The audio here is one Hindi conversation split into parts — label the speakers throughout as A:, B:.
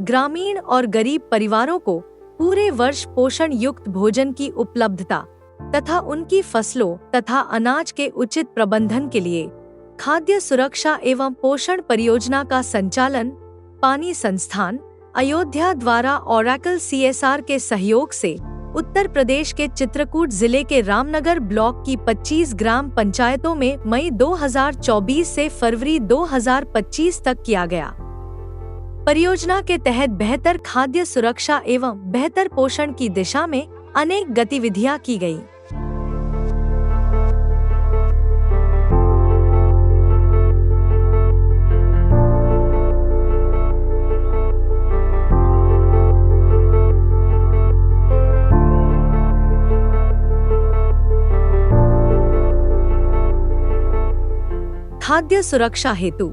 A: ग्रामीण और गरीब परिवारों को पूरे वर्ष पोषण युक्त भोजन की उपलब्धता तथा उनकी फसलों तथा अनाज के उचित प्रबंधन के लिए खाद्य सुरक्षा एवं पोषण परियोजना का संचालन पानी संस्थान अयोध्या द्वारा ओरेकल CSR के सहयोग से उत्तर प्रदेश के चित्रकूट जिले के रामनगर ब्लॉक की 25 ग्राम पंचायतों में मई 2024 से फरवरी 2025 तक किया गया। परियोजना के तहत बेहतर खाद्य सुरक्षा एवं बेहतर पोषण की दिशा में अनेक गतिविधियां की गई। खाद्य सुरक्षा हेतु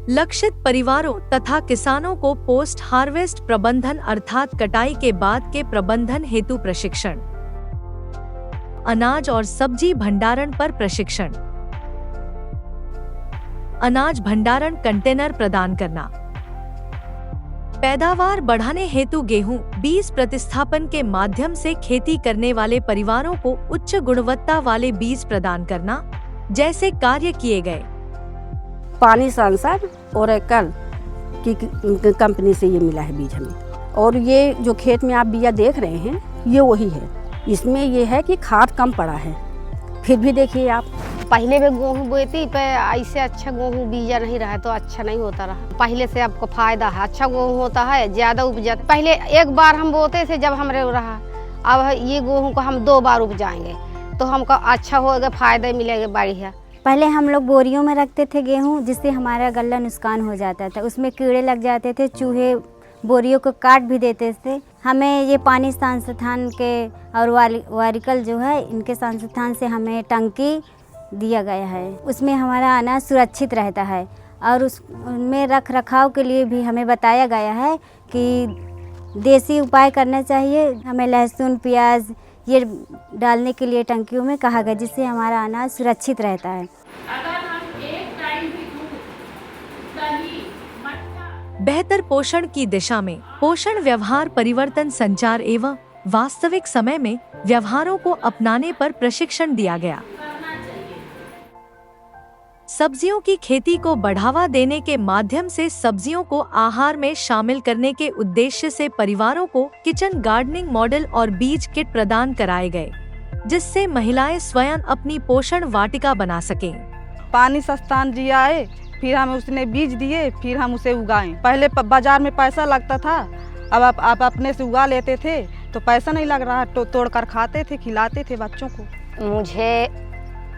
A: लक्षित परिवारों तथा किसानों को पोस्ट हार्वेस्ट प्रबंधन अर्थात कटाई के बाद के प्रबंधन हेतु प्रशिक्षण, अनाज और सब्जी भंडारण पर प्रशिक्षण, अनाज भंडारण कंटेनर प्रदान करना, पैदावार बढ़ाने हेतु गेहूं बीज प्रतिस्थापन के माध्यम से खेती करने वाले परिवारों को उच्च गुणवत्ता वाले बीज प्रदान करना जैसे कार्य किए गए।
B: पानी सांसद ओरेकल की कंपनी से ये मिला है बीज हमें, और ये जो खेत में आप बीजा देख रहे हैं ये वही है। इसमें ये है कि खाद कम पड़ा है, फिर भी देखिए आप
C: पहले भी गेहूँ बोई थी पर ऐसे अच्छा गेहूँ बीजा नहीं रहा तो अच्छा नहीं होता रहा। पहले से आपको फायदा है, अच्छा गेहूँ होता है, ज्यादा उपजा। पहले एक बार हम बोते थे जब हमरे रहा, अब ये गेहूँ को हम 2 बार उपजाएंगे तो हमको अच्छा होगा, फायदा मिलेगा बढ़िया।
D: पहले हम लोग बोरियों में रखते थे गेहूँ, जिससे हमारा गल्ला नुकसान हो जाता था, उसमें कीड़े लग जाते थे, चूहे बोरियों को काट भी देते थे। हमें ये पानी संस्थान के और ओरेकल जो है इनके संस्थान से हमें टंकी दिया गया है, उसमें हमारा अनाज सुरक्षित रहता है। और उनमें रख रखाव के लिए भी हमें बताया गया है कि देसी उपाय करना चाहिए। हमें लहसुन प्याज ये डालने के लिए टंकियों में कहा गया, जिससे हमारा अनाज सुरक्षित रहता है।
A: बेहतर पोषण की दिशा में पोषण व्यवहार परिवर्तन संचार एवं वास्तविक समय में व्यवहारों को अपनाने पर प्रशिक्षण दिया गया। सब्जियों की खेती को बढ़ावा देने के माध्यम से सब्जियों को आहार में शामिल करने के उद्देश्य से परिवारों को किचन गार्डनिंग मॉडल और बीज किट प्रदान कराए गए, जिससे महिलाएं स्वयं अपनी पोषण वाटिका बना सकें।
E: पानी संस्थान जी आए, फिर हमें उसने बीज दिए, फिर हम उसे उगाएं। पहले बाजार में पैसा लगता था, अब आप अपने से उगा लेते थे तो पैसा नहीं लग रहा, तो तोड़ कर खाते थे, खिलाते थे बच्चों को।
C: मुझे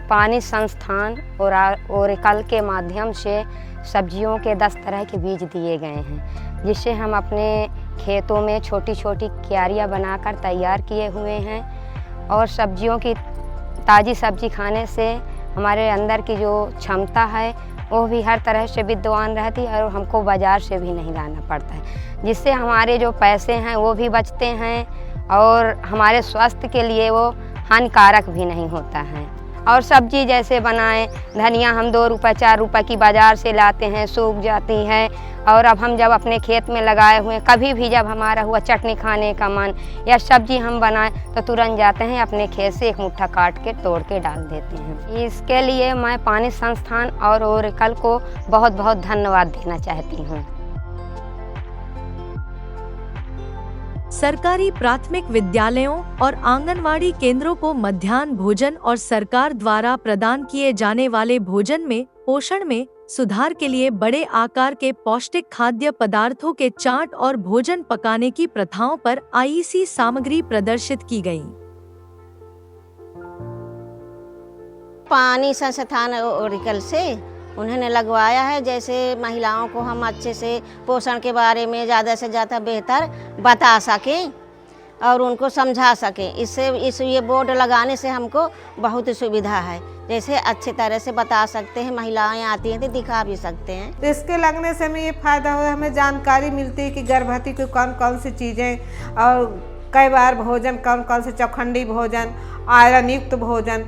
C: पानी संस्थान और ओरेकल के माध्यम से सब्जियों के 10 तरह के बीज दिए गए हैं, जिससे हम अपने खेतों में छोटी छोटी क्यारियाँ बनाकर तैयार किए हुए हैं। और सब्जियों की ताज़ी सब्जी खाने से हमारे अंदर की जो क्षमता है वो भी हर तरह से विद्यमान रहती है, और हमको बाज़ार से भी नहीं लाना पड़ता है, जिससे हमारे जो पैसे हैं वो भी बचते हैं और हमारे स्वास्थ्य के लिए वो हानिकारक भी नहीं होता है। और सब्जी जैसे बनाएं, धनिया हम 2 रुपये 4 रुपये की बाज़ार से लाते हैं, सूख जाती है, और अब हम जब अपने खेत में लगाए हुए कभी भी जब हमारा हुआ चटनी खाने का मन या सब्जी हम बनाएं तो तुरंत जाते हैं अपने खेत से एक मुट्ठा काट के तोड़ के डाल देते हैं। इसके लिए मैं पानी संस्थान और ओरेकल को बहुत बहुत धन्यवाद देना चाहती हूँ।
A: सरकारी प्राथमिक विद्यालयों और आंगनवाड़ी केंद्रों को मध्याह्न भोजन और सरकार द्वारा प्रदान किए जाने वाले भोजन में पोषण में सुधार के लिए बड़े आकार के पौष्टिक खाद्य पदार्थों के चार्ट और भोजन पकाने की प्रथाओं पर IEC सामग्री प्रदर्शित की गई।
F: पानी संस्थान ओरेकल से उन्होंने लगवाया है, जैसे महिलाओं को हम अच्छे से पोषण के बारे में ज़्यादा से ज़्यादा बेहतर बता सकें और उनको समझा सकें। इससे ये बोर्ड लगाने से हमको बहुत सुविधा है, जैसे अच्छे तरह से बता सकते हैं, महिलाएं आती हैं तो दिखा भी सकते हैं।
G: तो इसके लगने से हमें ये फ़ायदा हुआ, हमें जानकारी मिलती है कि गर्भवती को कौन कौन सी चीज़ें और कई बार भोजन कौन कौन से, चौखंडी भोजन, आयरन युक्त भोजन,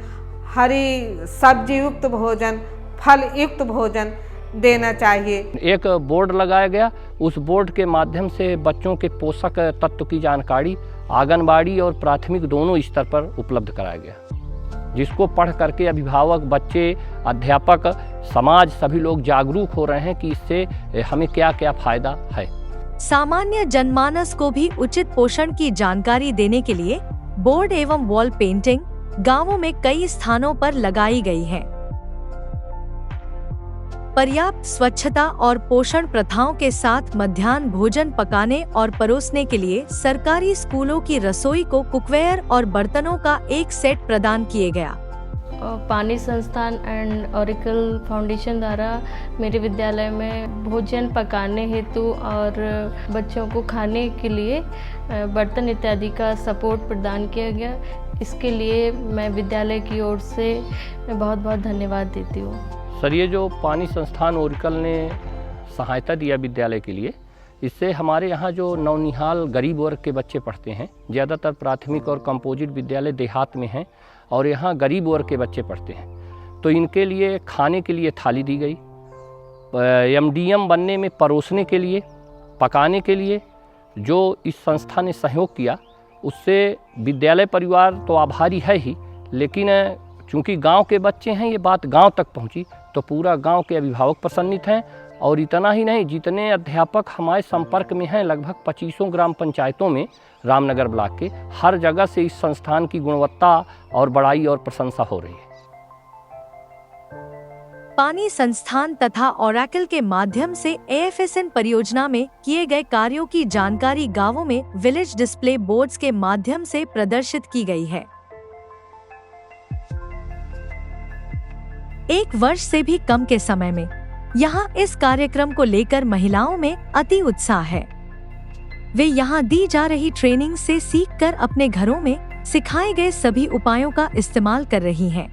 G: हरी सब्जी युक्त भोजन, फल युक्त भोजन, देना चाहिए।
H: एक बोर्ड लगाया गया, उस बोर्ड के माध्यम से बच्चों के पोषक तत्व की जानकारी आंगनबाड़ी और प्राथमिक दोनों स्तर पर उपलब्ध कराया गया, जिसको पढ़ करके अभिभावक, बच्चे, अध्यापक, समाज सभी लोग जागरूक हो रहे हैं कि इससे हमें क्या क्या फायदा है।
A: सामान्य जनमानस को भी उचित पोषण की जानकारी देने के लिए बोर्ड एवं वॉल पेंटिंग गांवों में कई स्थानों पर लगाई गई है। पर्याप्त स्वच्छता और पोषण प्रथाओं के साथ मध्याह्न भोजन पकाने और परोसने के लिए सरकारी स्कूलों की रसोई को कुकवेयर और बर्तनों का एक सेट प्रदान किए गया।
I: पानी संस्थान एंड ओरेकल फाउंडेशन द्वारा मेरे विद्यालय में भोजन पकाने हेतु और बच्चों को खाने के लिए बर्तन इत्यादि का सपोर्ट प्रदान किया गया। इसके लिए मैं विद्यालय की ओर से बहुत बहुत धन्यवाद देती हूँ।
H: सर, ये जो पानी संस्थान ओरेकल ने सहायता दिया विद्यालय के लिए, इससे हमारे यहाँ जो नौनिहाल गरीब वर्ग के बच्चे पढ़ते हैं, ज़्यादातर प्राथमिक और कंपोजिट विद्यालय देहात में हैं और यहाँ गरीब वर्ग के बच्चे पढ़ते हैं, तो इनके लिए खाने के लिए थाली दी गई, MDM बनने में परोसने के लिए, पकाने के लिए जो इस संस्था ने सहयोग किया, उससे विद्यालय परिवार तो आभारी है ही, लेकिन चूँकि गांव के बच्चे हैं, ये बात गांव तक पहुंची तो पूरा गांव के अभिभावक प्रसन्नित हैं। और इतना ही नहीं, जितने अध्यापक हमारे संपर्क में हैं, लगभग 25 ग्राम पंचायतों में रामनगर ब्लॉक के, हर जगह से इस संस्थान की गुणवत्ता और बड़ाई और प्रशंसा हो रही है।
A: पानी संस्थान तथा ओरेकल के माध्यम से AFSN परियोजना में किए गए कार्यों की जानकारी गांवों में विलेज डिस्प्ले बोर्ड्स के माध्यम से प्रदर्शित की गई है। 1 वर्ष से भी कम के समय में यहाँ इस कार्यक्रम को लेकर महिलाओं में अति उत्साह है। वे यहाँ दी जा रही ट्रेनिंग से सीखकर अपने घरों में सिखाए गए सभी उपायों का इस्तेमाल कर रही हैं।